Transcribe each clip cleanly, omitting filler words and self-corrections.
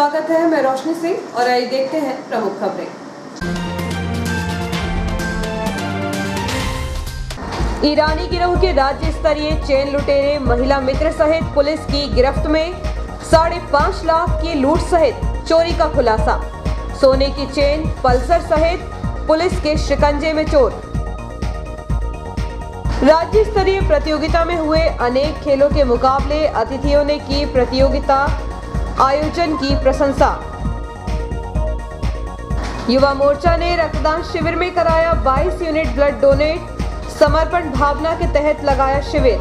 स्वागत है, मैं रोशनी सिंह और आइए देखते हैं प्रमुख खबरें। ईरानी गिरोह के राज्य स्तरीय चेन लुटेरे महिला मित्र सहित पुलिस की गिरफ्त में। 5.5 लाख की लूट सहित चोरी का खुलासा। सोने की चेन, पल्सर सहित पुलिस के शिकंजे में चोर। राज्य स्तरीय प्रतियोगिता में हुए अनेक खेलों के मुकाबले, अतिथियों ने की प्रतियोगिता आयोजन की प्रशंसा। युवा मोर्चा ने रक्तदान शिविर में कराया 22 यूनिट ब्लड डोनेट। समर्पण भावना के तहत लगाया शिविर।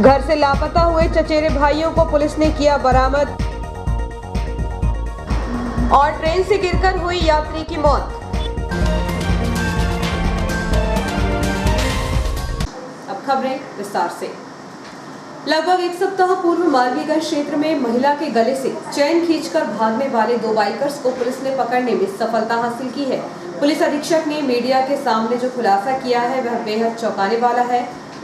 घर से लापता हुए चचेरे भाइयों को पुलिस ने किया बरामद। और ट्रेन से गिरकर हुई यात्री की मौत। अब खबरें विस्तार से। लगभग एक सप्ताह पूर्व मालवीगंज क्षेत्र में महिला के गले से चैन खींचकर भागने वाले 2 बाइकर्स को पुलिस ने पकड़ने में सफलता हासिल की है। पुलिस अधीक्षक ने मीडिया के सामने जो खुलासा किया है वह बेहद चौंकाने वाला है।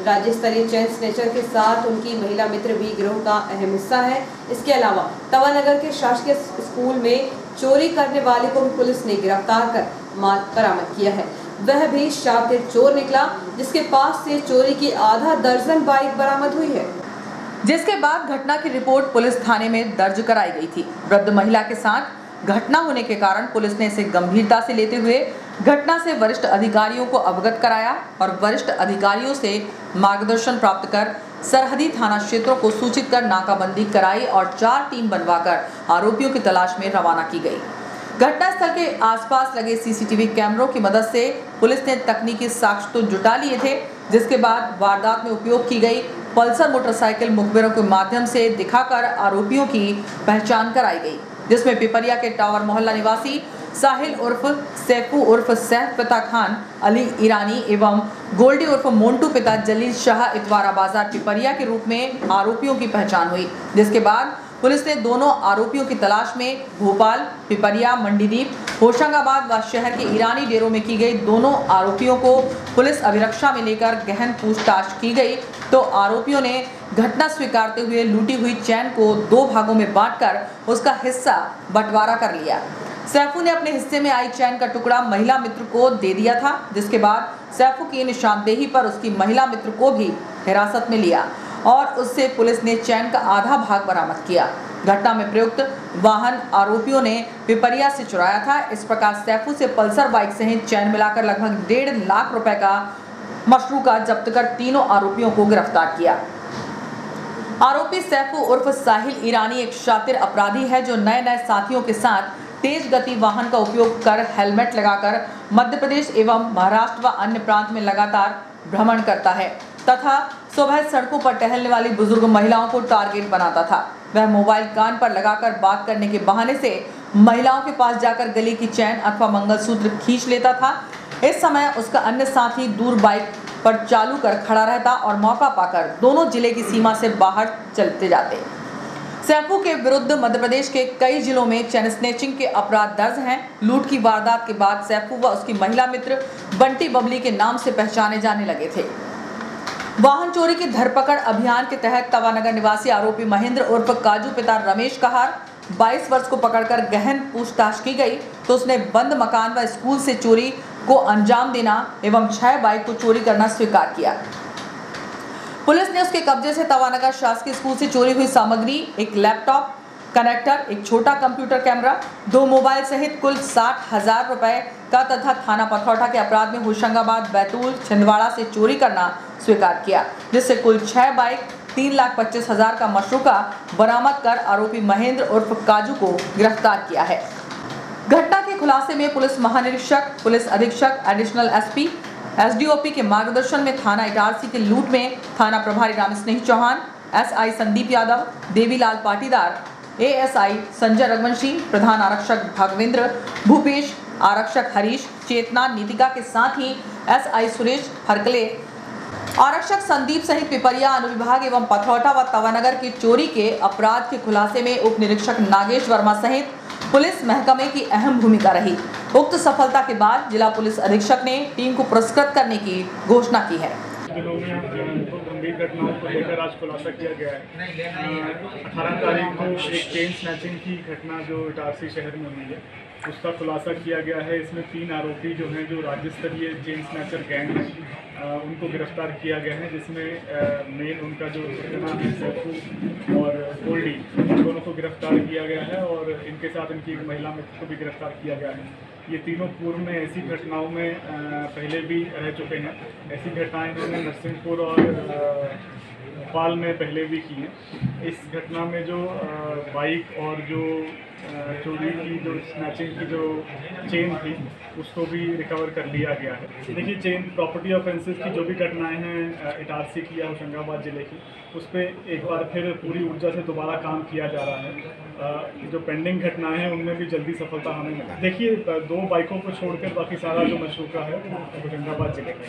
राज्य स्तरीय चैन स्नेचर के साथ उनकी महिला मित्र भी गिरोह का अहम हिस्सा है। इसके अलावा तवानगर के शासकीय स्कूल में चोरी करने वाले को भी पुलिस ने गिरफ्तार कर माल बरामद किया है। वह भी शातिर चोर निकला, जिसके पास से चोरी की आधा दर्जन बाइक बरामद हुई है। जिसके बाद घटना की रिपोर्ट पुलिस थाने में दर्ज कराई गई थी। वृद्ध महिला के साथ घटना होने के कारण पुलिस ने इसे गंभीरता से लेते हुए घटना से वरिष्ठ अधिकारियों को अवगत कराया और वरिष्ठ अधिकारियों से मार्गदर्शन प्राप्त कर सरहदी थाना क्षेत्रों को सूचित कर नाकाबंदी कराई और 4 टीम बनवाकर आरोपियों की तलाश में रवाना की गई। घटनास्थल के आसपास लगे सीसीटीवी कैमरों की मदद से पुलिस ने तकनीकी साक्ष्य तो जुटा लिए थे, जिसके बाद वारदात में उपयोग की गई पल्सर मोटरसाइकिल मुखबिरों के माध्यम से दिखाकर आरोपियों की पहचान कराई गई, जिसमें पिपरिया के टावर मोहल्ला निवासी साहिल उर्फ सैफू उर्फ सैफ पिता खान अली ईरानी एवं गोल्डी उर्फ मोन्टू पिता जलील शाह इतवारा बाजार पिपरिया के रूप में आरोपियों की पहचान हुई। जिसके बाद पुलिस ने दोनों आरोपियों की तलाश में भोपाल, पिपरिया, मंडीदीप, होशंगाबाद व शहर के ईरानी डेरों में की गई। दोनों आरोपियों को पुलिस अभिरक्षा में लेकर गहन पूछताछ की गई तो आरोपियों ने घटना स्वीकारते हुए लूटी हुई चैन को 2 भागों में बांटकर उसका हिस्सा बंटवारा कर लिया। सैफू ने अपने हिस्से में आई चैन का टुकड़ा महिला मित्र को दे दिया था, जिसके बाद सैफू की निशानदेही पर उसकी महिला मित्र को भी हिरासत में लिया और उससे पुलिस ने चैन का आधा भाग बरामद किया। घटना में प्रयुक्त वाहन आरोपियों ने पिपरिया से चुराया था। इस प्रकार सैफू से पल्सर बाइक सहित चैन मिलाकर लगभग 1.5 लाख रुपए का मशरूका जब्त कर तीनों आरोपियों को गिरफ्तार किया। आरोपी सैफू उर्फ साहिल ईरानी एक शातिर अपराधी है जो नए साथियों के साथ तेज गति वाहन का उपयोग कर हेलमेट लगाकर मध्य प्रदेश एवं महाराष्ट्र व अन्य प्रांत में लगातार भ्रमण करता है तथा सुबह सड़कों पर टहलने वाली बुजुर्ग महिलाओं को टारगेट बनाता था। वह मोबाइल कान पर लगाकर बात करने के बहाने से महिलाओं के पास जाकर गले की चैन अथवा मंगलसूत्र खींच लेता था। इस समय उसका अन्य साथी दूर बाइक पर चालू कर खड़ा रहता और मौका पाकर दोनों जिले की सीमा से बाहर चलते जाते। सैफू के विरुद्ध मध्य प्रदेश के कई जिलों में चैन स्नैचिंग के अपराध दर्ज हैं। लूट की वारदात के बाद सैफू व उसकी महिला मित्र बंटी बबली के नाम से पहचाने जाने लगे थे। वाहन चोरी की धरपकड़ अभियान के तहत तवानगर निवासी आरोपी महेंद्र उर्फ काजू पिता रमेश कहार 22 वर्ष को पकड़कर गहन पूछताछ की गई तो उसने बंद मकान व स्कूल से चोरी को अंजाम देना एवं 6 बाइक को चोरी करना स्वीकार किया। पुलिस ने उसके कब्जे से तवानगर शासकीय स्कूल से चोरी हुई सामग्री, एक लैपटॉप कनेक्टर, एक छोटा कंप्यूटर कैमरा, 2 मोबाइल सहित कुल 60,000 रुपए का तथा थाना पथौटा के अपराध में होशंगाबाद, बैतूल, छिंदवाड़ा से चोरी करना स्वीकार किया, जिससे कुल 6 बाइक, 3,25,000 का मशरूका बरामद कर आरोपी महेंद्र उर्फ काजू को गिरफ्तार किया है। घटना के खुलासे में पुलिस महानिरीक्षक, पुलिस अधीक्षक, एडिशनल एसपी, एसडीओपी के मार्गदर्शन में थाना इटारसी के लूट में थाना प्रभारी राम स्नेह चौहान, एसआई संदीप यादव, देवीलाल पाटीदार, एएसआई संजय रघुवंशी, प्रधान आरक्षक भागवेंद्र, भूपेश, आरक्षक हरीश, चेतना, नीतिका के साथ ही एसआई सुरेश हरकले, आरक्षक संदीप सहित पिपरिया अनुविभाग एवं पथौटा व तवानगर की चोरी के अपराध के खुलासे में उप निरीक्षक नागेश वर्मा सहित पुलिस महकमे की अहम भूमिका रही। उक्त सफलता के बाद जिला पुलिस अधीक्षक ने टीम को पुरस्कृत करने की घोषणा की है। दिनों में तो गंभीर घटनाओं को लेकर आज खुलासा किया गया है। 18 तारीख को एक चेन स्नैचिंग की घटना जो इटारसी शहर में हुई है, उसका खुलासा किया गया है। इसमें 3 आरोपी जो हैं, जो राज्य स्तरीय चेन स्नैचर गैंग है, उनको गिरफ्तार किया गया है, जिसमें मेन उनका जो नाम है सैफू और गोल्डी, दोनों को गिरफ्तार किया गया है और इनके साथ इनकी एक महिला मित्र को भी गिरफ्तार किया गया है। ये तीनों पूर्व में ऐसी घटनाओं में पहले भी रह चुके हैं। ऐसी घटनाएं इन्होंने नरसिंहपुर और भोपाल में पहले भी की हैं। इस घटना में जो बाइक और जो चोरी की जो स्नैचिंग की जो चेन थी, उसको भी रिकवर कर लिया गया है। देखिए, चेन प्रॉपर्टी ऑफेंसेस की जो भी घटनाएं हैं इटारसी की या होशंगाबाद ज़िले की, उस पर एक बार फिर पूरी ऊर्जा से दोबारा काम किया जा रहा है। जो पेंडिंग घटनाएं हैं उनमें भी जल्दी सफलता हमें मिले। देखिए, 2 बाइकों को छोड़कर बाकी सारा जो मशरूका है होशंगाबाद ज़िले का।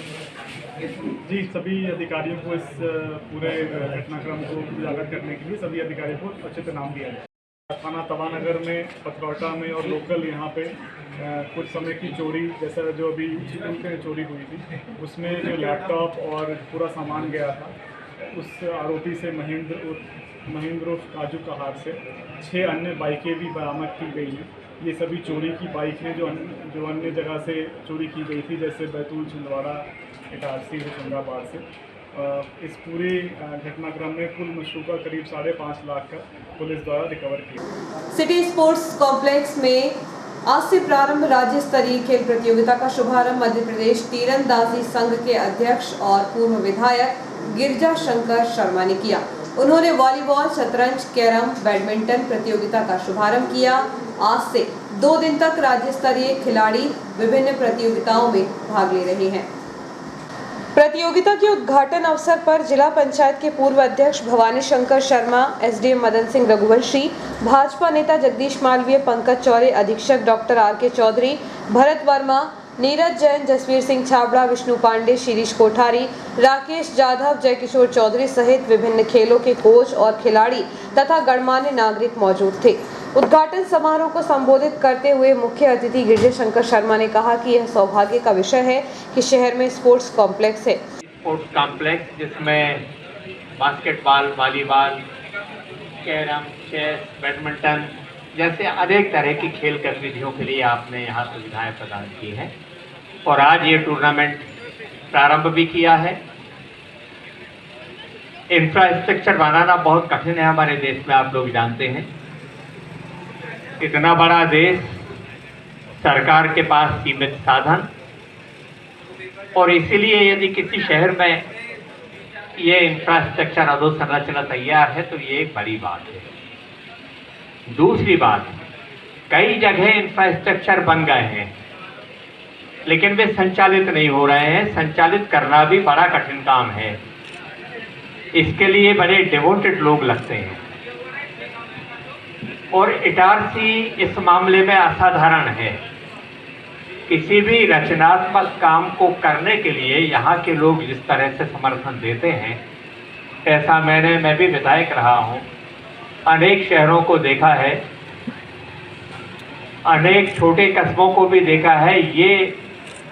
जी, सभी अधिकारियों को इस पूरे घटनाक्रम को उजागर करने के लिए सभी अधिकारियों को अच्छे से नाम दिया जाए। थाना तवानगर में, पथरौटा में और लोकल यहाँ पे कुछ समय की चोरी, जैसा जो अभी में चोरी हुई थी, उसमें जो लैपटॉप और पूरा सामान गया था, उस आरोपी से महेंद्र उर्फ काजू कहार से 6 अन्य बाइकें भी बरामद की गई हैं। ये सभी चोरी की बाइकें जो अन्य जगह से चोरी की गई थी, जैसे बैतूल, छिंदवाड़ा, इटारसी, होशंगाबाद से। इस पूरे घटनाक्रम में कुल मशरूका करीब 5.5 लाख का पुलिस द्वारा रिकवर किया। सिटी स्पोर्ट्स कॉम्प्लेक्स में आज से प्रारंभ राज्य स्तरीय खेल प्रतियोगिता का शुभारंभ मध्य प्रदेश तीरंदाजी संघ के अध्यक्ष और पूर्व विधायक गिरजा शंकर शर्मा ने किया। उन्होंने वॉलीबॉल, शतरंज, कैरम, बैडमिंटन प्रतियोगिता का शुभारंभ किया। आज से 2 दिन तक राज्य स्तरीय खिलाड़ी विभिन्न प्रतियोगिताओं में भाग ले रहे हैं। प्रतियोगिता के उद्घाटन अवसर पर जिला पंचायत के पूर्व अध्यक्ष भवानी शंकर शर्मा, एसडीएम मदन सिंह रघुवंशी, भाजपा नेता जगदीश मालवीय, पंकज चौरे, अधीक्षक डॉक्टर आर.के. चौधरी, भरत वर्मा, नीरज जैन, जसवीर सिंह छाबड़ा, विष्णु पांडे, शिरीष कोठारी, राकेश जाधव, जय किशोर चौधरी सहित विभिन्न खेलों के कोच और खिलाड़ी तथा गणमान्य नागरिक मौजूद थे। उद्घाटन समारोह को संबोधित करते हुए मुख्य अतिथि गिरजा शंकर शर्मा ने कहा कि यह सौभाग्य का विषय है कि शहर में स्पोर्ट्स कॉम्प्लेक्स है। स्पोर्ट्स कॉम्प्लेक्स जिसमें basketball, volleyball, carrom, chess, badminton जैसे अनेक तरह की खेल गतिविधियों के लिए आपने यहाँ सुविधाएं प्रदान की हैं और आज ये टूर्नामेंट प्रारंभ भी किया है। इंफ्रास्ट्रक्चर बनाना बहुत कठिन है हमारे देश में, आप लोग जानते हैं। इतना बड़ा देश, सरकार के पास सीमित साधन, और इसीलिए यदि किसी शहर में ये इंफ्रास्ट्रक्चर अधोसंरचना तैयार है तो ये एक बड़ी बात है। दूसरी बात, कई जगह इंफ्रास्ट्रक्चर बन गए हैं लेकिन वे संचालित नहीं हो रहे हैं। संचालित करना भी बड़ा कठिन काम है, इसके लिए बड़े डिवोटेड लोग लगते हैं और इटारसी इस मामले में असाधारण है। किसी भी रचनात्मक काम को करने के लिए यहाँ के लोग जिस तरह से समर्थन देते हैं, ऐसा मैं भी विधायक रहा हूँ, अनेक शहरों को देखा है, अनेक छोटे कस्बों को भी देखा है। ये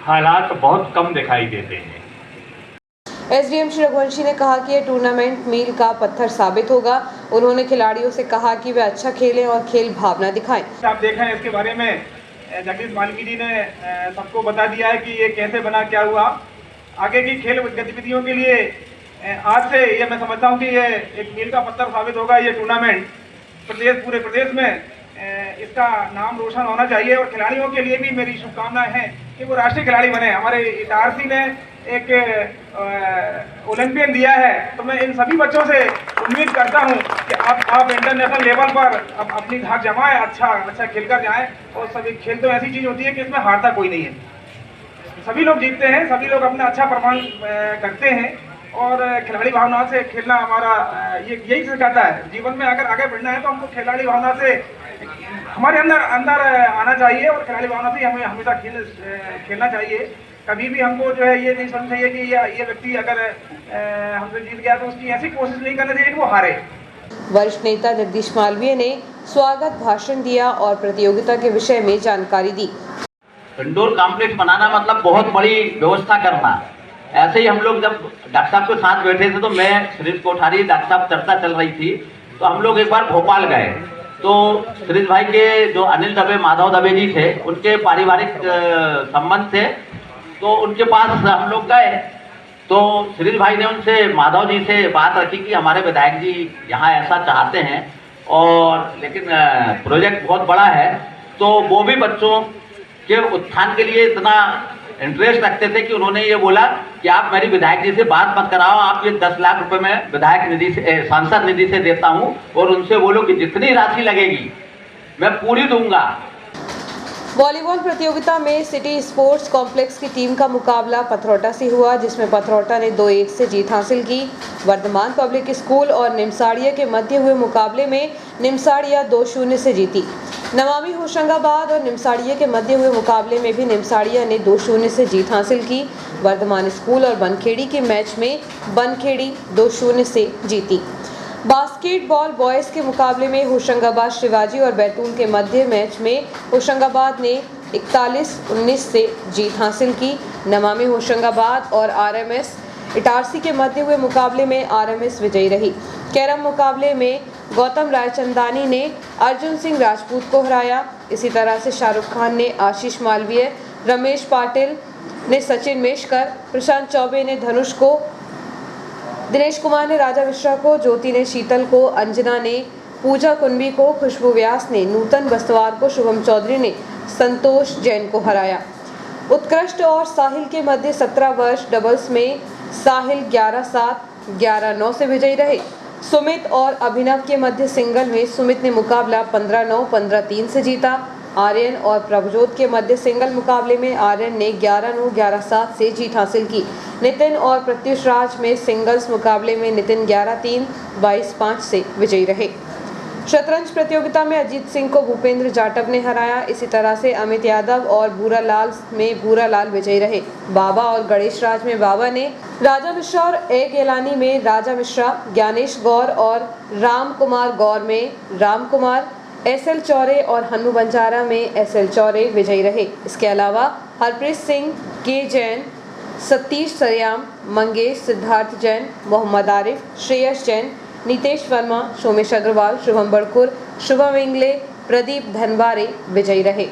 हालात बहुत कम दिखाई देते हैं। एसडीएम श्री रघुवंशी ने कहा कि यह टूर्नामेंट मील का पत्थर साबित होगा। उन्होंने खिलाड़ियों से कहा कि वे अच्छा खेलें और खेल भावना दिखाएं। आप देखें, इसके बारे में जगदीश मालवीय जी ने सबको बता दिया है कि ये कैसे बना, क्या हुआ। आगे की खेल गतिविधियों के लिए आज से ये मैं समझता हूँ कि ये एक मील का पत्थर साबित होगा। ये टूर्नामेंट पूरे प्रदेश में इसका नाम रोशन होना चाहिए और खिलाड़ियों के लिए भी मेरी शुभकामनाएं हैं कि वो राष्ट्रीय खिलाड़ी बने। हमारे इटारसी ने एक ओलंपियन दिया है, तो मैं इन सभी बच्चों से उम्मीद करता हूं कि आप इंटरनेशनल लेवल पर अपनी धाक जमाएं, अच्छा खेलकर जाएं। और सभी खेल तो ऐसी चीज होती है कि इसमें हारता कोई नहीं है, सभी लोग जीतते हैं, सभी लोग अपना अच्छा परफॉर्म करते हैं और खिलाड़ी भावना से खेलना हमारा यही सिखाता है। जीवन में अगर आगे बढ़ना है तो हमको खिलाड़ी भावना से हमारे अंदर आना चाहिए और खिलाड़ी भावना से हमें हमेशा खेलना चाहिए। कभी भी हमको जो है ये नहीं समझना चाहिए कि ये व्यक्ति अगर हमसे जीत गया तो उसकी ऐसी कोशिश नहीं करना चाहिए कि वो हारे। वरिष्ठ नेता जगदीश मालवीय ने स्वागत भाषण दिया और प्रतियोगिता के विषय में जानकारी दी। इंडोर कॉम्प्लेक्स बनाना मतलब बहुत बड़ी व्यवस्था करना, ऐसे ही हम लोग जब डॉक्टर साहब के साथ बैठे थे तो मैं श्रीज कोठारी डॉक्टर साहब चर्चा चल रही थी, तो हम लोग एक बार भोपाल गए, तो श्रीज भाई के जो अनिल दबे माधव दबे जी थे उनके पारिवारिक संबंध थे, तो उनके पास हम लोग गए। तो श्रीज भाई ने उनसे माधव जी से बात रखी कि हमारे विधायक जी यहाँ ऐसा चाहते हैं और लेकिन प्रोजेक्ट बहुत बड़ा है, तो वो भी बच्चों के उत्थान के लिए इतना इंटरेस्ट रखते थे कि उन्होंने ये बोला कि आप मेरी विधायक जी से बात मत कराओ, आप ये 10 लाख रुपए मैं विधायक निधि से सांसद निधि से देता हूँ और उनसे बोलो कि जितनी राशि लगेगी मैं पूरी दूंगा। वॉलीबॉल प्रतियोगिता में सिटी स्पोर्ट्स कॉम्प्लेक्स की टीम का मुकाबला पथरौटा से हुआ, जिसमें पथरौटा ने 2-1 से जीत हासिल की। वर्धमान पब्लिक स्कूल और निमसाड़िया के मध्य हुए मुकाबले में निमसाड़िया 2-0 से जीती। नमामि होशंगाबाद और निमसाड़िया के मध्य हुए मुकाबले में भी निमसाड़िया ने 2-0 से जीत हासिल की। वर्धमान स्कूल और बनखेड़ी के मैच में बनखेड़ी 2-0 से जीती। बास्केटबॉल बॉयज़ के मुकाबले में होशंगाबाद शिवाजी और बैतूल के मध्य मैच में होशंगाबाद ने 41-19 से जीत हासिल की। नमामि होशंगाबाद और आरएमएस इटारसी के मध्य हुए मुकाबले में आरएमएस विजयी रही। कैरम मुकाबले में गौतम रायचंदानी ने अर्जुन सिंह राजपूत को हराया। इसी तरह से शाहरुख खान ने आशीष मालवीय, रमेश पाटिल ने सचिन मेशकर, प्रशांत चौबे ने धनुष को, दिनेश कुमार ने राजा मिश्रा को, ज्योति ने शीतल को, अंजना ने पूजा कुंबी को, खुशबू व्यास ने नूतन बस्तवार को, शुभम चौधरी ने संतोष जैन को हराया। उत्कृष्ट और साहिल के मध्य 17 वर्ष डबल्स में साहिल 11-7, 11-9 से विजयी रहे। सुमित और अभिनव के मध्य सिंगल में सुमित ने मुकाबला 15-9, 15-3 से जीता। आर्यन और प्रभजोत के मध्य सिंगल मुकाबले में आर्यन ने 11-9, 11-7 से जीत हासिल की। नितिन और प्रत्युष राज में सिंगल्स मुकाबले में नितिन 11-3, 22-5 से विजयी रहे। शतरंज प्रतियोगिता में अजीत सिंह को भूपेंद्र जाटव ने हराया। इसी तरह से अमित यादव और भूरालाल में भूरालाल विजयी रहे। बाबा और गणेश राज में बाबा ने, राजा मिश्रा और ए गेलानी में राजा मिश्रा, ज्ञानेश गौर और राम कुमार गौर में राम कुमार, एसएल चौरे और हन्नू बंजारा में एसएल चौरे विजयी रहे। इसके अलावा हरप्रीत सिंह, के जैन, सतीश सरियाम, मंगेश, सिद्धार्थ जैन, मोहम्मद आरिफ, श्रेयस जैन, नीतेश वर्मा, सोमेश अग्रवाल, शुभम बड़कुर, शुभम इंगले, प्रदीप धनवारे विजयी रहे।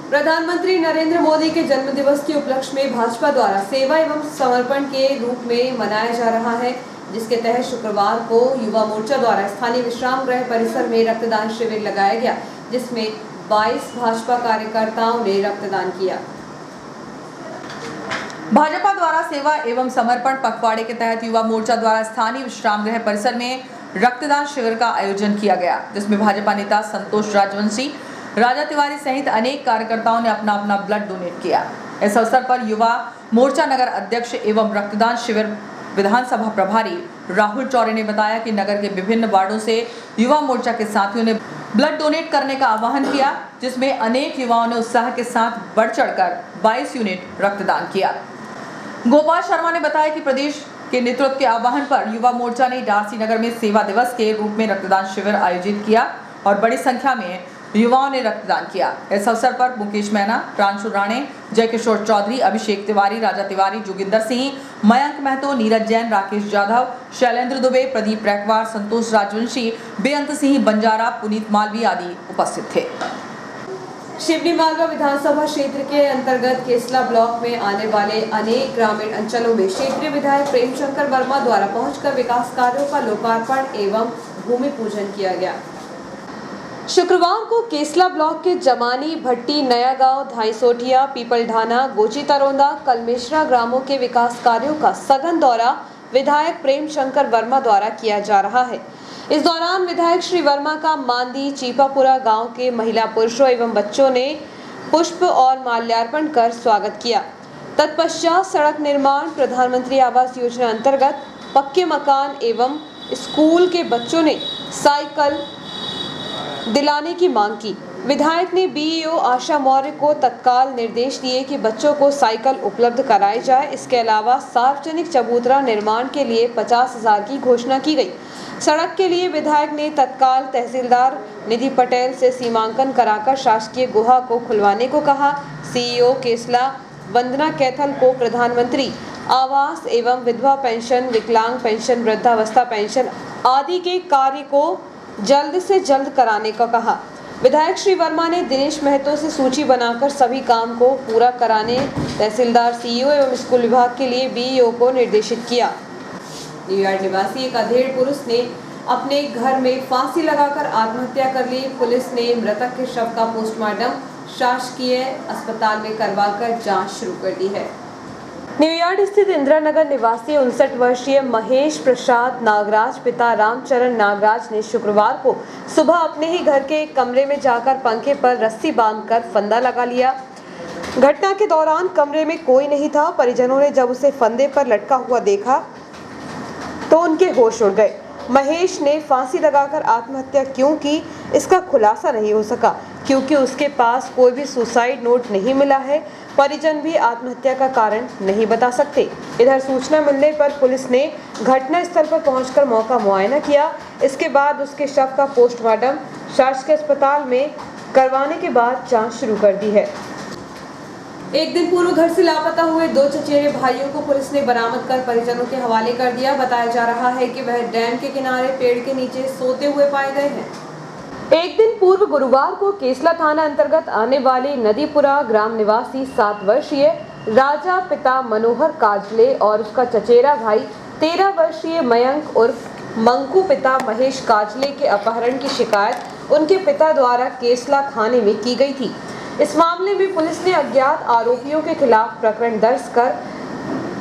प्रधानमंत्री नरेंद्र मोदी के जन्मदिवस के उपलक्ष्य में भाजपा द्वारा सेवा एवं समर्पण के रूप में मनाया जा रहा है, जिसके तहत शुक्रवार को युवा मोर्चा द्वारा स्थानीय विश्राम गृह परिसर में रक्तदान शिविर लगाया गया, जिसमें 22 भाजपा कार्यकर्ताओं ने रक्तदान किया। भाजपा द्वारा सेवा एवं समर्पण पखवाड़े के तहत युवा मोर्चा द्वारा स्थानीय विश्राम गृह परिसर में रक्तदान शिविर का आयोजन किया गया, जिसमें भाजपा नेता संतोष राजवंशी, राजा तिवारी सहित अनेक कार्यकर्ताओं ने अपना अपना ब्लड डोनेट किया। इस अवसर पर युवा मोर्चा नगर अध्यक्ष एवं रक्तदान शिविर विधानसभा प्रभारी राहुल चौरे ने बताया कि नगर के विभिन्न वार्डों से युवा मोर्चा के साथियों ने ब्लड डोनेट करने का आह्वान किया, जिसमें अनेक युवाओं ने उत्साह के साथ बढ़ चढ़कर 22 यूनिट रक्तदान किया। गोपाल शर्मा ने बताया कि प्रदेश के नेतृत्व के आह्वान पर युवा मोर्चा ने इटारसी नगर में सेवा दिवस के रूप में रक्तदान शिविर आयोजित किया और बड़ी संख्या में युवाओं ने रक्तदान किया। इस अवसर पर मुकेश मैना, प्रांशु राणे, जय किशोर चौधरी, अभिषेक तिवारी, राजा तिवारी, जोगिंदर सिंह, मयंक महतो, नीरज जैन, राकेश यादव, शैलेंद्र दुबे, प्रदीप रैकवार, संतोष राजवंशी, बेअंत सिंह बंजारा, पुनीत मालवी आदि उपस्थित थे। शिवनी मालवा विधानसभा क्षेत्र के अंतर्गत केसला ब्लॉक में आने वाले अनेक ग्रामीण अंचलों में क्षेत्रीय विधायक प्रेमशंकर वर्मा द्वारा पहुंचकर विकास कार्यों का लोकार्पण एवं भूमि पूजन किया गया। शुक्रवार को केसला ब्लॉक के जमानी, भट्टी, नया गांव, धाईसोटिया, पीपलढाना, गोची तरोंदा, कलमेश्रा ग्रामों के विकास कार्यों का सघन दौरा विधायक प्रेमशंकर वर्मा द्वारा किया जा रहा है। इस दौरान विधायक श्री वर्मा का मांदी, चीपापुरा गांव के महिला, पुरुषों एवं बच्चों ने पुष्प और माल्यार्पण कर स्वागत किया। तत्पश्चात सड़क निर्माण, प्रधानमंत्री आवास योजना अंतर्गत पक्के मकान एवं स्कूल के बच्चों ने साइकिल दिलाने की मांग की। विधायक ने बीईओ आशा मौर्य को तत्काल निर्देश दिए कि बच्चों को साइकिल उपलब्ध कराई जाए। इसके अलावा सार्वजनिक चबूतरा निर्माण के लिए 50,000 की घोषणा की गई। सड़क के लिए विधायक ने तत्काल तहसीलदार निधि पटेल से सीमांकन कराकर शासकीय गुहा को खुलवाने को कहा। सीईओ केसला वंदना कैथल को प्रधानमंत्री आवास एवं विधवा पेंशन, विकलांग पेंशन, वृद्धावस्था पेंशन आदि के कार्य को जल्द से जल्द कराने का कहा। विधायक श्री वर्मा ने दिनेश महतो से सूची बनाकर सभी काम को पूरा कराने तहसीलदार, सीईओ एवं स्कूल विभाग के लिए बीईओ को निर्देशित किया। न्यूयॉर्क निवासी एक अधेड़ पुरुष ने अपने घर में फांसी लगाकर आत्महत्या कर ली। पुलिस ने मृतक के शव का पोस्टमार्टम शासकीय अस्पताल में करवाकर जांच शुरू कर दी है। न्यूयॉर्क स्थित इंदिरा नगर निवासी 59 वर्षीय महेश प्रसाद नागराज पिता रामचरण नागराज ने शुक्रवार को सुबह अपने ही घर के एक कमरे में जाकर पंखे पर रस्सी बांधकर फंदा लगा लिया। घटना के दौरान कमरे में कोई नहीं था। परिजनों ने जब उसे फंदे पर लटका हुआ देखा तो उनके होश उड़ गए। महेश ने फांसी लगाकर आत्महत्या क्यों की, इसका खुलासा नहीं हो सका क्योंकि उसके पास कोई भी सुसाइड नोट नहीं मिला है। परिजन भी आत्महत्या का कारण नहीं बता सकते। इधर सूचना मिलने पर पुलिस ने घटना स्थल पर पहुंचकर मौका मुआयना किया। इसके बाद उसके शव का पोस्टमार्टम शासकीय अस्पताल में करवाने के बाद जांच शुरू कर दी है। एक दिन पूर्व घर से लापता हुए 2 चचेरे भाइयों को पुलिस ने बरामद कर परिजनों के हवाले कर दिया। बताया जा रहा है कि वह डैम के किनारे पेड़ के नीचे सोते हुए पाए गए हैं। एक दिन पूर्व गुरुवार को केसला थाना अंतर्गत आने वाली नदीपुरा ग्राम निवासी 7 वर्षीय राजा पिता मनोहर काजले और उसका चचेरा भाई 13 वर्षीय मयंक उर्फ मंकू पिता महेश काजले के अपहरण की शिकायत उनके पिता द्वारा केसला थाने में की गई थी। इस मामले में पुलिस ने अज्ञात आरोपियों के खिलाफ प्रकरण दर्ज कर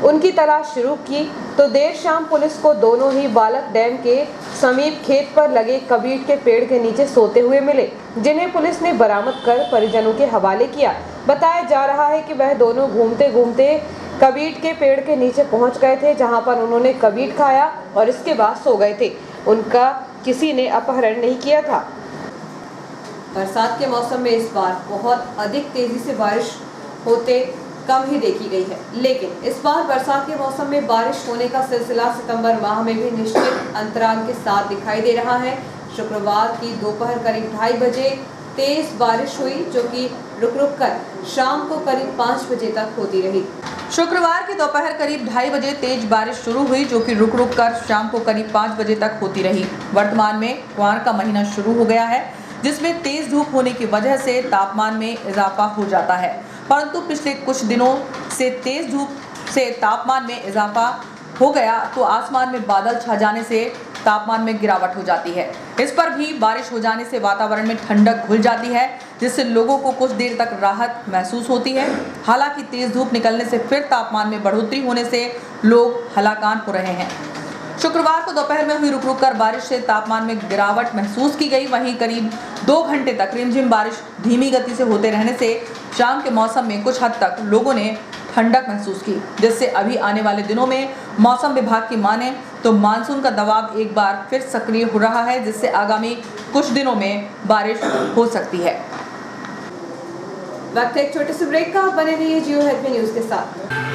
उनकी तलाश शुरू की तो देर शाम पुलिस को दोनों ही बालक डैम के समीप खेत पर लगे कबीर के पेड़ के नीचे सोते हुए मिले, जिन्हें पुलिस ने बरामद कर परिजनों के हवाले किया। बताया जा रहा है कि वह दोनों घूमते घूमते कबीर के पेड़ के नीचे पहुंच गए थे, जहां पर उन्होंने कबीर खाया और इसके बाद सो गए थे। उनका किसी ने अपहरण नहीं किया था। बरसात के मौसम में इस बार बहुत अधिक तेजी से बारिश होते कम ही देखी गई है, लेकिन इस बार बरसात के मौसम में बारिश होने का सिलसिला सितंबर माह में भी निश्चित अंतराल के साथ दिखाई दे रहा है। शुक्रवार की दोपहर करीब 2:30 बजे तेज बारिश हुई, जो कि रुक रुक कर शाम को करीब 5 बजे तक होती रही। शुक्रवार की दोपहर करीब 2:30 बजे तेज बारिश शुरू हुई, जो कि रुक रुक कर शाम को करीब 5 बजे तक होती रही। वर्तमान में कुआर का महीना शुरू हो गया है, जिसमें तेज धूप होने की वजह से तापमान में इजाफा हो जाता है, परंतु पिछले कुछ दिनों से तेज धूप से तापमान में इजाफा हो गया तो आसमान में बादल छा जाने से तापमान में गिरावट हो जाती है। इस पर भी बारिश हो जाने से वातावरण में ठंडक घुल जाती है, जिससे लोगों को कुछ देर तक राहत महसूस होती है। हालांकि तेज धूप निकलने से फिर तापमान में बढ़ोतरी होने से लोग हलाकान हो रहे हैं। शुक्रवार को दोपहर में हुई रुक रुक कर बारिश से तापमान में गिरावट महसूस की गई। वहीं करीब 2 घंटे तक रिमझिम बारिश धीमी गति से होते रहने से शाम के मौसम में कुछ हद तक लोगों ने ठंडक महसूस की, जिससे अभी आने वाले दिनों में मौसम विभाग की माने तो मानसून का दबाव एक बार फिर सक्रिय हो रहा है, जिससे आगामी कुछ दिनों में बारिश हो सकती है। वक्त एक छोटे से ब्रेक का, बने रहिए जियो हेल्प मी न्यूज के साथ।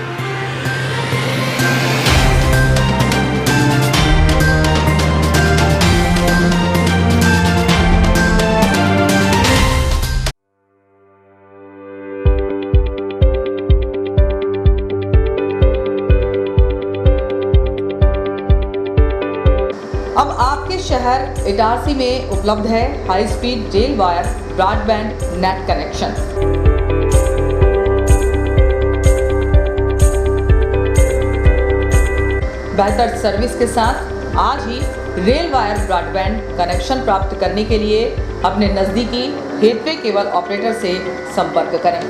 अब आपके शहर इटारसी में उपलब्ध है high speed rail wire broadband net connection. बेहतर सर्विस के साथ आज ही रेल वायर ब्रॉडबैंड कनेक्शन प्राप्त करने के लिए अपने नज़दीकी गेटवे केबल ऑपरेटर से संपर्क करें।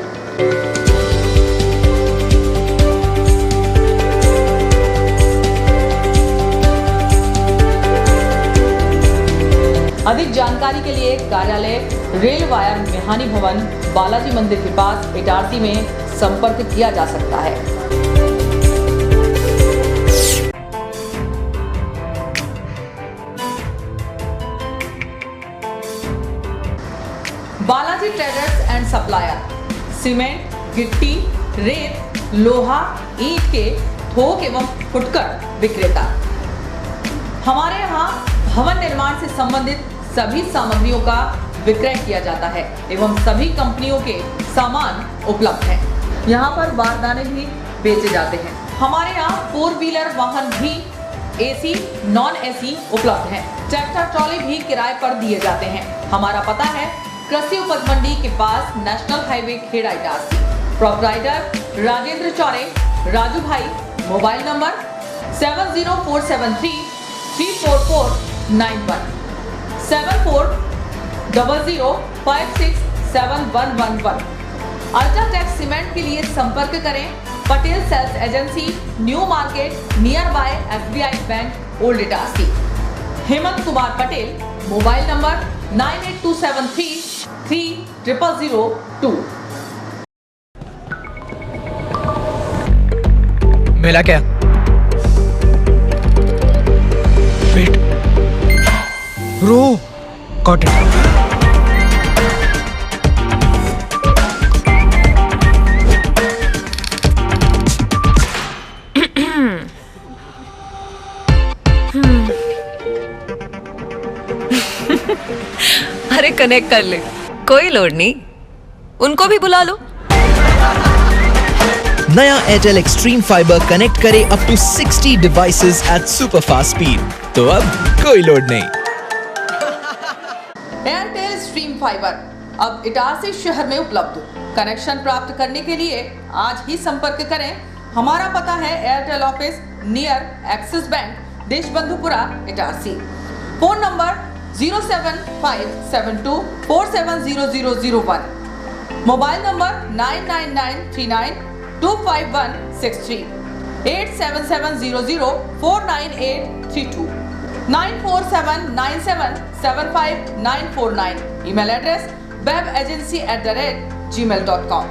अधिक जानकारी के लिए कार्यालय रेल वायर मेहानी भवन बालाजी मंदिर के पास इटारसी में संपर्क किया जा सकता है। Balaji traders and supplier cement, गिट्टी, रेत, लोहा, ईंट के थोक एवं फुटकर विक्रेता। हमारे यहाँ भवन निर्माण से संबंधित सभी सामग्रियों का विक्रय किया जाता है एवं सभी कंपनियों के सामान उपलब्ध हैं। यहाँ पर बारदाने भी बेचे जाते हैं। हमारे यहाँ 4 व्हीलर वाहन भी एसी नॉन एसी उपलब्ध है। ट्रैक्टर ट्रॉली भी किराए पर दिए जाते हैं। हमारा पता है कृषि उपज मंडी के पास national highway Kheda Itarsi. Proprietor Rajendra Chaure, Raju bhai. Mobile number 70473 34491 7400567111। UltraTech cement के लिए संपर्क करें Patel sales agency, new market, nearby SBI bank, old Itarsi. Hemant Kumar Patel. Mobile number 9827330002। मिला क्या? वेट, रो, गॉट इट। अरे कनेक्ट कर ले, कोई लोड नहीं, उनको भी बुला लो। नया एयरटेल एक्सट्रीम फाइबर कनेक्ट करे up to 60 devices at super fast speed, तो अब कोई लोड नहीं। एयरटेल स्ट्रीम फाइबर अब इटारसी शहर में उपलब्ध। कनेक्शन प्राप्त करने के लिए आज ही संपर्क करें। हमारा पता है Airtel office near Axis bank, Deshbandhupura, Itarsi. Phone number 07572470001। Mobile number 9993925163 8770049832 9479775949। Email address webagency@gmail.com।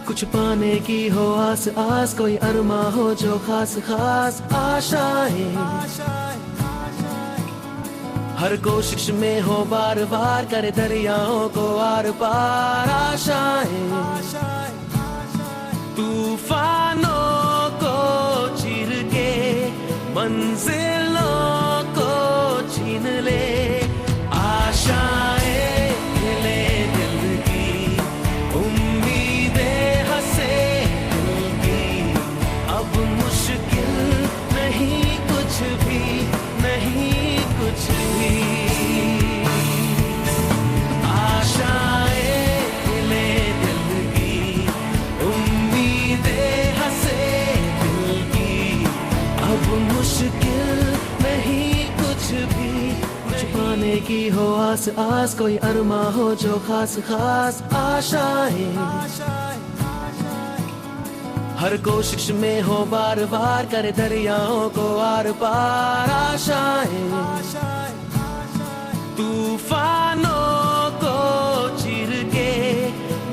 कुछ पाने की हो आस आस, कोई अरमा हो जो खास खास आशाएं। हर कोशिश में हो बार बार, करे दरियाओं को आर पार आशाएं। तूफानों को चीर के मंजिलों को छीन ले आशाएं। की हो आस आस, कोई अरमा हो जो खास खास आशाएं। हर कोशिश में हो बार बार, करे दरियाओं को आर पार आशाएं। तूफानों को चीर के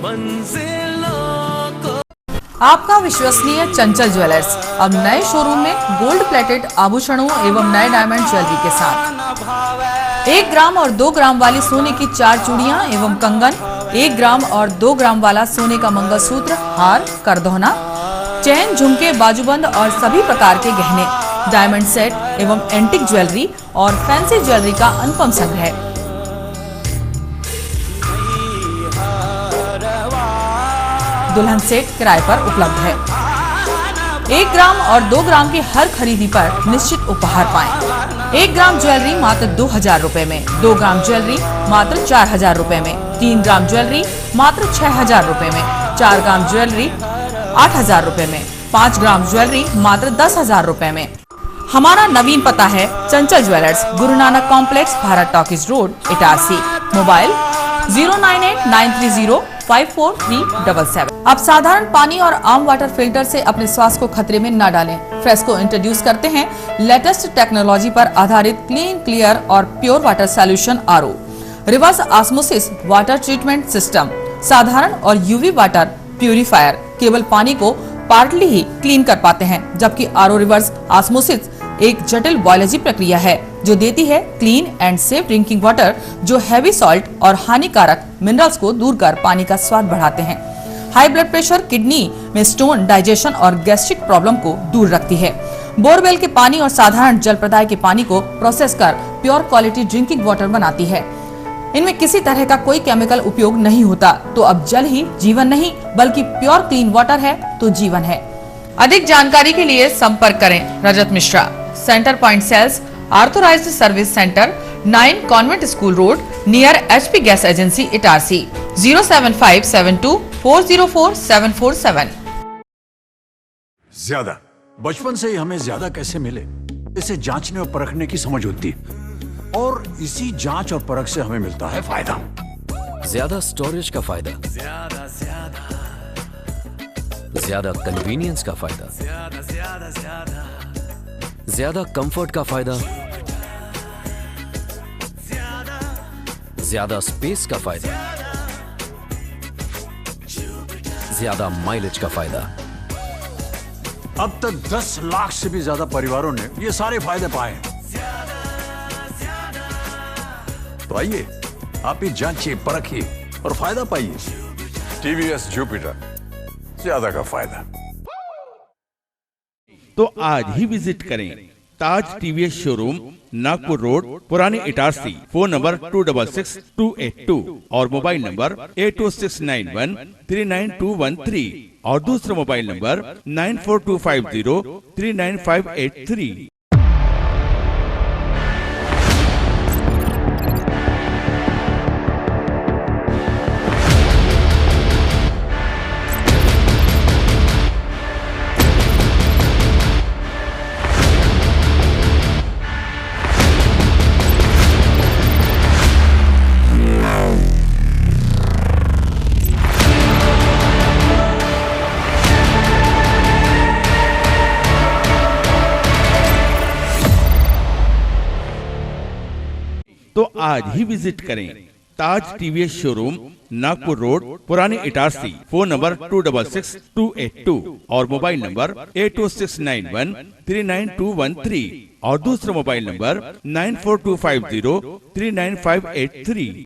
मंजिलों को। आपका विश्वसनीय चंचल ज्वेलर्स अब नए शोरूम में गोल्ड प्लेटेड आभूषणों एवं नए डायमंड ज्वेलरी के साथ 1 ग्राम और 2 ग्राम वाली सोने की 4 चूड़ियां एवं कंगन, 1 ग्राम और 2 ग्राम वाला सोने का मंगलसूत्र, हार, करदौना, चैन, झुमके, बाजूबंद और सभी प्रकार के गहने, डायमंड सेट एवं एंटिक ज्वेलरी और फैंसी ज्वेलरी का अनुपम संग्रह। दुल्हन सेट किराए पर उपलब्ध है। 1 ग्राम और 2 ग्राम की हर खरीदी पर निश्चित उपहार पाएं। 1 ग्राम ज्वेलरी मात्र 2000 रुपए में, 2 ग्राम ज्वेलरी मात्र 4000 रुपए में, 3 ग्राम ज्वेलरी मात्र 6000 रुपए में, 4 ग्राम ज्वेलरी 8000 रुपए में, 5 ग्राम ज्वेलरी मात्र 10000 रुपए में। हमारा नवीन पता है चंचल jewellers, Guru Nanak complex, Bharat talkies road, Itarsi. Mobile 09893054377। अब साधारण पानी और आम वाटर फिल्टर से अपने स्वास्थ्य को खतरे में न डालें। फ्रेस्को इंट्रोड्यूस करते हैं लेटेस्ट टेक्नोलॉजी पर आधारित क्लीन, क्लियर और pure water solution RO, reverse osmosis water treatment system, साधारण और UV वाटर प्यूरिफायर केवल पानी को पार्टली ही क्लीन कर पाते हैं, जबकि RO रिवर्स ऑस्मोसिस एक जटिल बायोलॉजी प्रक्रिया है जो देती है clean and safe drinking water, जो हैवी सॉल्ट और हानिकारक मिनरल्स को दूर कर पानी का स्वाद बढ़ाते हैं। हाई ब्लड प्रेशर, किडनी में स्टोन, डाइजेशन और गैस्ट्रिक प्रॉब्लम को दूर रखती है। बोरवेल के पानी और साधारण जल प्रदाय के पानी को प्रोसेस कर प्योर क्वालिटी ड्रिंकिंग वाटर बनाती है। इनमें किसी तरह का कोई केमिकल उपयोग नहीं होता। तो अब जल ही जीवन नहीं बल्कि प्योर क्लीन वाटर है तो जीवन है। अधिक जानकारी के लिए संपर्क करें Rajat Mishra, centre point sales, authorised service centre, 9 convent school road, near HP gas agency, Itarsi, 07572404747। ज्यादा बचपन से ही हमें ज्यादा कैसे मिले, इसे जांचने और परखने की समझ होती है, और इसी जांच और परख से हमें मिलता है फायदा। ज्यादा स्टोरेज का फायदा, ज्यादा कन्वीनियंस का फायदा, ज्यादा कंफर्ट का फायदा, ज्यादा स्पेस का फायदा, ज्यादा माइलेज का फायदा। अब तक 10 लाख से भी ज्यादा परिवारों ने ये सारे फायदे पाए हैं। तो आइए आप भी जांचिए, परखिए और फायदा पाइए। TVS जुपिटर, ज्यादा का फायदा। तो आज ही विजिट करें ताज TVS शोरूम, नागपुर रोड, पुराने इटारसी। फोन नंबर 266282 और मोबाइल नंबर 80691399213 और दूसरा मोबाइल नंबर 9425039583। तो आज ही विजिट करें ताज TVS शोरूम, नागपुर रोड, पुराने इटारसी। फोन नंबर 266282 और मोबाइल नंबर 80691399213 और दूसरा मोबाइल नंबर 9425039583।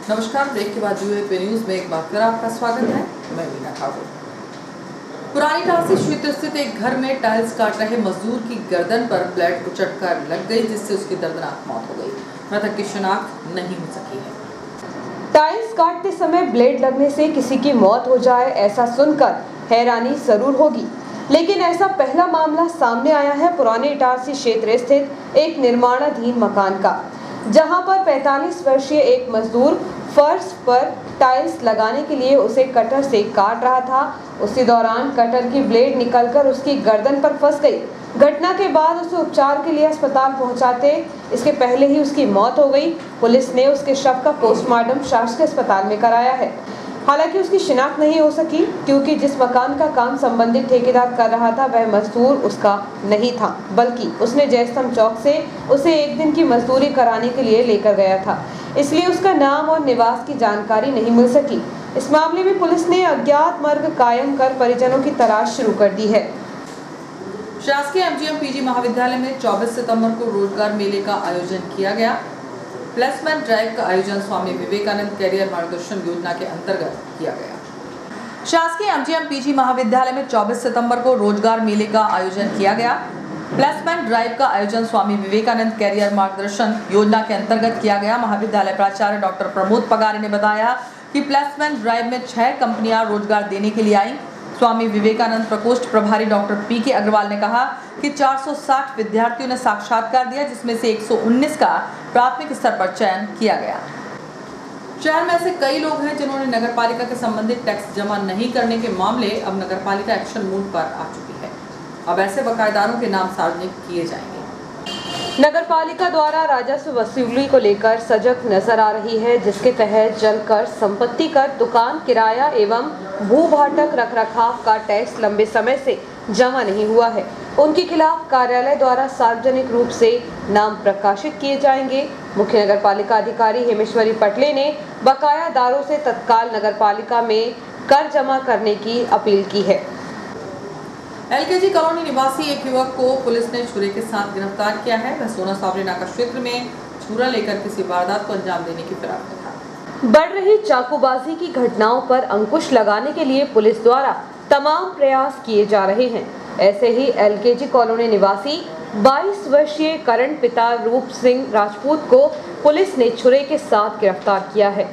नमस्कार, ब्रेक के बाद UAP न्यूज में एक बार फिर आपका स्वागत है। मैं मीना ठाकुर। पुरानी इटारसी क्षेत्र स्थित एक घर में टाइल्स काट रहे मजदूर की गर्दन पर ब्लेड उचटकर लग गई, जिससे उसकी दर्दनाक मौत हो गई। मृतक की शिनाख्त नहीं हो सकी है। टाइल्स काटते समय ब्लेड लगने से किसी की मौत हो जाए, ऐसा सुनकर हैरानी जरूर होगी, लेकिन ऐसा पहला मामला सामने आया है पुराने इटारसी क्षेत्र स्थित एक निर्माणाधीन मकान का, जहां पर 45 वर्षीय एक मजदूर फर्श पर टाइल्स लगाने के लिए उसे कटर से काट रहा था। उसी दौरान कटर की ब्लेड निकलकर उसकी गर्दन पर फंस गई। घटना के बाद उसे उपचार के लिए अस्पताल पहुंचाते इसके पहले ही उसकी मौत हो गई। पुलिस ने उसके शव का पोस्टमार्टम शासकीय अस्पताल में कराया है। हालांकि उसकी शिनाख्त नहीं हो सकी, क्योंकि जिस मकान का काम संबंधित ठेकेदार कर रहा था वह मजदूर उसका नहीं था, बल्कि उसने जयस्तंभ चौक से उसे एक दिन की मजदूरी कराने के लिए लेकर गया था। इसलिए उसका नाम और निवास की जानकारी नहीं मिल सकी। इस मामले में पुलिस ने अज्ञात मार्ग कायम कर परिजनों की तलाश शुरू कर दी है। शासकीय MGM PG महाविद्यालय में 24 सितंबर को रोजगार मेले का आयोजन किया गया। प्लेसमेंट ड्राइव का आयोजन स्वामी विवेकानंद कैरियर मार्गदर्शन योजना के अंतर्गत किया गया। शासकीय MGM PG महाविद्यालय में 24 सितंबर को रोजगार मेले का आयोजन किया गया। प्लेसमेंट ड्राइव का आयोजन स्वामी विवेकानंद कैरियर मार्गदर्शन योजना के अंतर्गत किया गया। महाविद्यालय प्राचार्य डॉक्टर प्रमोद पगारे ने बताया कि प्लेसमेंट ड्राइव में 6 कंपनियां रोजगार देने के लिए आई। स्वामी विवेकानंद प्रकोष्ठ प्रभारी डॉक्टर PK अग्रवाल ने कहा कि 460 विद्यार्थियों ने साक्षात्कार दिया, जिसमें से 119 का प्राथमिक स्तर पर चयन किया गया। शहर में ऐसे कई लोग हैं जिन्होंने नगरपालिका के संबंधित टैक्स जमा नहीं करने के मामले अब नगरपालिका एक्शन मोड पर आ चुकी है। अब ऐसे बकायेदारों के नाम सार्वजनिक किए जाएंगे। नगरपालिका द्वारा राजस्व वसूली को लेकर सजग नजर आ रही है, जिसके तहत जल कर, संपत्ति कर, दुकान किराया एवं भू-भाटक रखरखाव का टैक्स लंबे समय से जमा नहीं हुआ है। उनके खिलाफ कार्यालय द्वारा सार्वजनिक रूप से नाम प्रकाशित किए जाएंगे। मुख्य नगर पालिका अधिकारी हेमेश्वरी पटले ने बकायादारों से तत्काल नगर पालिका में कर जमा करने की अपील की है। एलकेजी कॉलोनी निवासी एक युवक को पुलिस ने छुरे के साथ गिरफ्तार किया है। वह सोना सावरी नाका क्षेत्र में छुरा लेकर किसी वारदात को अंजाम देने की फिराक में था। बढ़ रही चाकूबाजी की घटनाओं पर अंकुश लगाने के लिए पुलिस द्वारा तमाम प्रयास किए जा रहे हैं। ऐसे ही एलकेजी कॉलोनी निवासी 22 वर्षीय करण पिता रूप सिंह राजपूत को पुलिस ने छुरे के साथ गिरफ्तार किया है।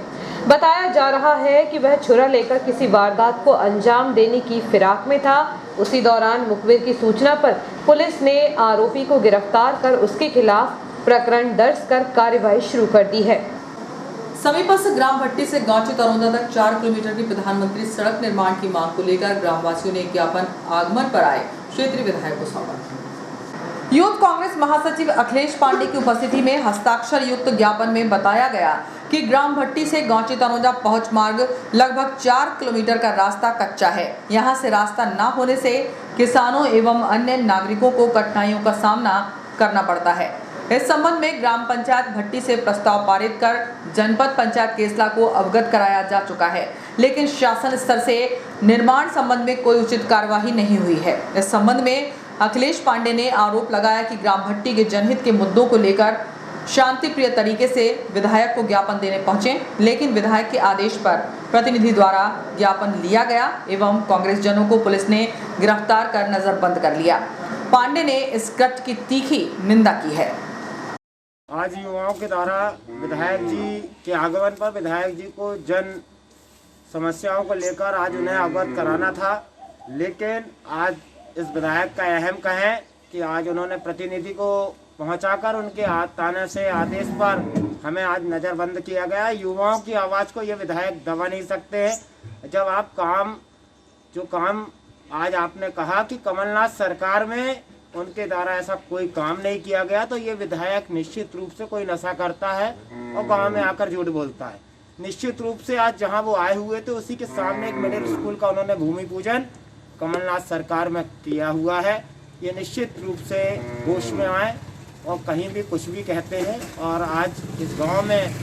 बताया जा रहा है कि वह छुरा लेकर किसी वारदात को अंजाम देने की फिराक में था। उसी दौरान मुखबिर की सूचना पर पुलिस ने आरोपी को गिरफ्तार कर उसके खिलाफ प्रकरण दर्ज कर कार्यवाही शुरू कर दी है। समीपस्थ ग्राम भट्टी से गांची तरौंदा तक 4 किलोमीटर की प्रधानमंत्री सड़क निर्माण की मांग को लेकर ग्रामवासियों ने एक ज्ञापन आगमन पर आए क्षेत्रीय विधायक को सौंपा। यूथ कांग्रेस महासचिव अखिलेश पांडे की उपस्थिति में हस्ताक्षर युक्त ज्ञापन में बताया गया कि ग्राम भट्टी से गांची तरौंदा पहुंच मार्ग लगभग 4 किलोमीटर का रास्ता कच्चा है। यहां से रास्ता न होने से किसानों एवं अन्य नागरिकों को कठिनाइयों का सामना करना पड़ता है। इस संबंध में ग्राम पंचायत भट्टी से प्रस्ताव पारित कर जनपद पंचायत केसला को अवगत कराया जा चुका है, लेकिन शासन स्तर से निर्माण संबंध में कोई उचित कार्यवाही नहीं हुई है। इस संबंध में अखिलेश पांडे ने आरोप लगाया कि ग्राम भट्टी के जनहित के मुद्दों को लेकर शांतिप्रिय तरीके से विधायक को ज्ञापन देने पहुंचे, लेकिन विधायक के आदेश पर प्रतिनिधि द्वारा ज्ञापन लिया गया एवं कांग्रेस जनों को पुलिस ने गिरफ्तार कर नजरबंद कर लिया। पांडे ने इस कृत्य की तीखी निंदा की है। आज युवाओं के द्वारा विधायक जी के आगमन पर विधायक जी को जन समस्याओं को लेकर आज उन्हें अवगत कराना था, लेकिन आज इस विधायक का अहम का है कि आज उन्होंने प्रतिनिधि को पहुंचाकर उनके ताने से आदेश पर हमें आज नज़रबंद किया गया। युवाओं की आवाज़ को ये विधायक दबा नहीं सकते हैं। जब आप जो काम आज आपने कहा कि कमलनाथ सरकार में उनके द्वारा ऐसा कोई काम नहीं किया गया, तो ये विधायक निश्चित रूप से कोई नशा करता है और गांव में आकर झूठ बोलता है। निश्चित रूप से आज जहां वो आए हुए थे उसी के सामने एक मिडिल स्कूल का उन्होंने भूमि पूजन कमलनाथ सरकार में किया हुआ है। ये निश्चित रूप से होश में आए और कहीं भी कुछ भी कहते हैं। और आज इस गाँव में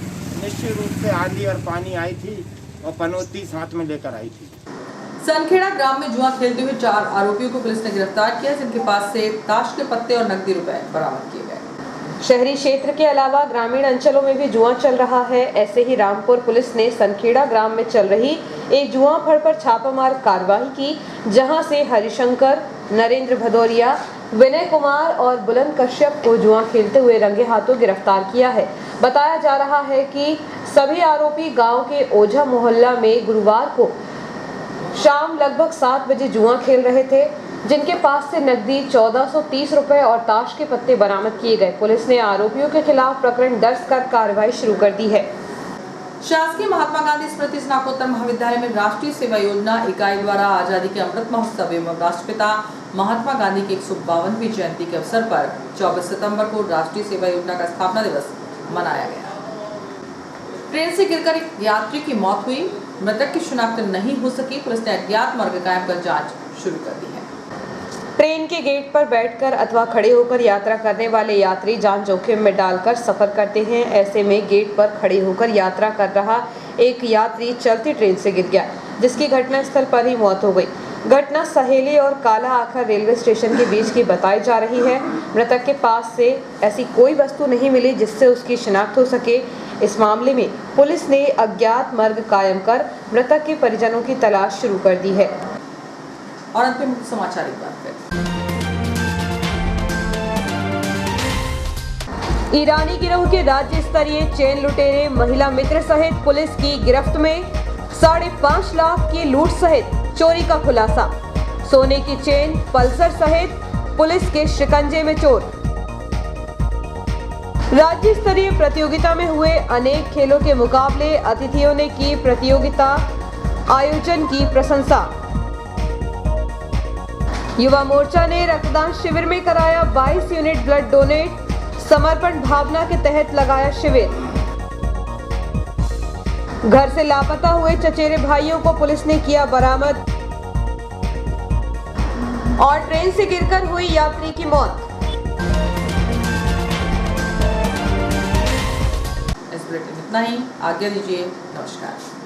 निश्चित रूप से आंधी और पानी आई थी और पनौती साथ में लेकर आई थी। सनखेड़ा ग्राम में जुआ खेलते हुए 4 आरोपियों को पुलिस ने गिरफ्तार किया, जिनके पास से ताश के पत्ते और नकदी रुपए बरामद किए गए। शहरी क्षेत्र के अलावा ग्रामीण अंचलों में भी जुआ चल रहा है। ऐसे ही रामपुर पुलिस ने सनखेड़ा ग्राम में चल रही एक जुआ फड़ पर छापामार कार्रवाई की, जहां से हरिशंकर, नरेंद्र भदौरिया, विनय कुमार और बुलंद कश्यप को जुआ खेलते हुए रंगे हाथों गिरफ्तार किया है। बताया जा रहा है कि सभी आरोपी गाँव के ओझा मोहल्ला में गुरुवार को शाम लगभग 7 बजे जुआ खेल रहे थे, जिनके पास से नकदी 1430 रुपए और ताश के पत्ते बरामद किए गए। पुलिस ने आरोपियों के खिलाफ प्रकरण दर्ज कर कार्रवाई शुरू कर दी है। शासकीय महात्मा गांधी स्मृति स्नातकोत्तर महाविद्यालय में राष्ट्रीय सेवा योजना इकाई द्वारा आजादी के अमृत महोत्सव एवं राष्ट्रपिता महात्मा गांधी की 152वीं जयंती के अवसर पर 24 सितंबर को राष्ट्रीय सेवा योजना का स्थापना दिवस मनाया गया। ट्रेन से गिरकर एक यात्री की मौत हुई, मृतक की शिनाख्त नहीं हो सकी। पुलिस ने अज्ञात मार्ग कायम कर जांच शुरू कर दी है। ट्रेन के गेट पर बैठकर अथवा खड़े होकर यात्रा करने वाले यात्री जान जोखिम में डालकर सफर करते हैं। ऐसे में गेट पर खड़े होकर यात्रा कर रहा एक यात्री चलती ट्रेन से गिर गया, जिसकी घटनास्थल पर ही मौत हो गई। घटना सहेली और काला आखर रेलवे स्टेशन के बीच की बताई जा रही है। मृतक के पास से ऐसी कोई वस्तु नहीं मिली जिससे उसकी शिनाख्त हो सके। इस मामले में पुलिस ने अज्ञात मार्ग कायम कर मृतक के परिजनों की तलाश शुरू कर दी है। और अंत में मुख्य समाचार एक बार फिर। ईरानी गिरोह के राज्य स्तरीय चेन लुटेरे महिला मित्र सहित पुलिस की गिरफ्त में 5.5 लाख की लूट सहित चोरी का खुलासा। सोने की चेन, पल्सर सहित पुलिस के शिकंजे में चोर। राज्य स्तरीय प्रतियोगिता में हुए अनेक खेलों के मुकाबले अतिथियों ने की प्रतियोगिता आयोजन की प्रशंसा। युवा मोर्चा ने रक्तदान शिविर में कराया 22 यूनिट ब्लड डोनेट। समर्पण भावना के तहत लगाया शिविर। घर से लापता हुए चचेरे भाइयों को पुलिस ने किया बरामद। और ट्रेन से गिरकर हुई यात्री की मौत। बुलेटिन में इतना ही। आज्ञा दीजिए, नमस्कार।